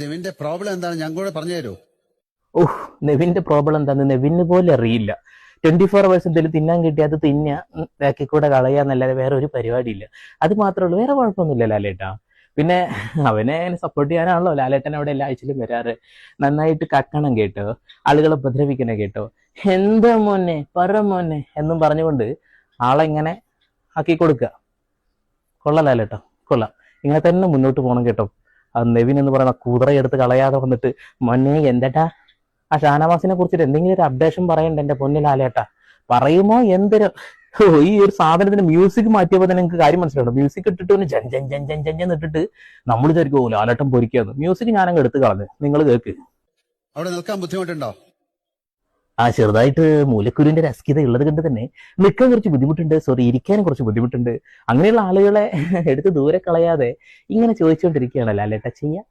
നെവിന്റെ problem എന്താണ് ഞാൻ കൂടെ പറഞ്ഞു തരൂ. ഓഹ്, നെവിന്റെ പ്രോബ്ലം എന്താന്ന് നെവിന് പോലും അറിയില്ല. 24 hours എന്തെങ്കിലും തിന്നാൻ കിട്ടിയാൽ അത് തിന്ന ബാക്കി കൂടെ കളയാന്നല്ലാതെ വേറെ ഒരു പരിപാടിയില്ല. അത് മാത്രമേ ഉള്ളൂ, വേറെ കുഴപ്പമൊന്നുമില്ല ലാലേട്ടാ. പിന്നെ അവനെ സപ്പോർട്ട് ചെയ്യാനാണല്ലോ ലാലേട്ടൻ അവിടെ എല്ലാ ആഴ്ചയിലും വരാറ്. നന്നായിട്ട് കക്കണം കേട്ടോ, ആളുകളെ ഉപദ്രവിക്കണം കേട്ടോ, എന്താ മോനെ പറ മോനെ എന്നും പറഞ്ഞുകൊണ്ട് ആളെങ്ങനെ ആക്കി കൊടുക്കുക. കൊള്ളാം ലാലേട്ടാ, കൊള്ളാം. ഇങ്ങനെ തന്നെ മുന്നോട്ട് പോകണം കേട്ടോ. ആ നെവിൻ എന്ന് പറയുന്ന കുതിരയെടുത്ത് കളയാതെ വന്നിട്ട് മോനെ എന്തേട്ടാ ആ ഷാനവാസിനെ കുറിച്ചിട്ട് എന്തെങ്കിലും ഒരു അപ്ഡേഷൻ പറയണ്ട എന്റെ പൊന്നു ലാലേട്ടാ. പറയുമോ എന്തൊരു ഈ ഒരു സാധനത്തിന് മ്യൂസിക് മാറ്റിയപ്പോ തന്നെ നിങ്ങൾക്ക് കാര്യം മനസ്സിലാവും. മ്യൂസിക് ഇട്ടിട്ട് ഒന്ന് ജൻ ജൻ ജൻ ജൻ ജൻ ജൻ ഇട്ടിട്ട് നമ്മൾ വിചാരിക്കും ഓ ലാലേട്ടൻ പൊരിക്കാന്ന്. മ്യൂസിക് ഞാനങ്ങ് എടുത്ത് കളഞ്ഞ്, നിങ്ങൾ കേക്ക്. അവിടെ നിൽക്കാൻ ബുദ്ധിമുട്ടുണ്ടോ? ആ ചെറുതായിട്ട് മൂലക്കുരുവിന്റെ ഒരു അസ്കിത ഉള്ളത് കൊണ്ട് തന്നെ നിൽക്കാൻ കുറച്ച് ബുദ്ധിമുട്ടുണ്ട്, സോറി ഇരിക്കാനും കുറച്ച് ബുദ്ധിമുട്ടുണ്ട്. അങ്ങനെയുള്ള ആളുകളെ എടുത്ത് ദൂരെ കളയാതെ ഇങ്ങനെ ചോദിച്ചുകൊണ്ടിരിക്കുകയാണ് ലാലേട്ട ചെയ്യാ.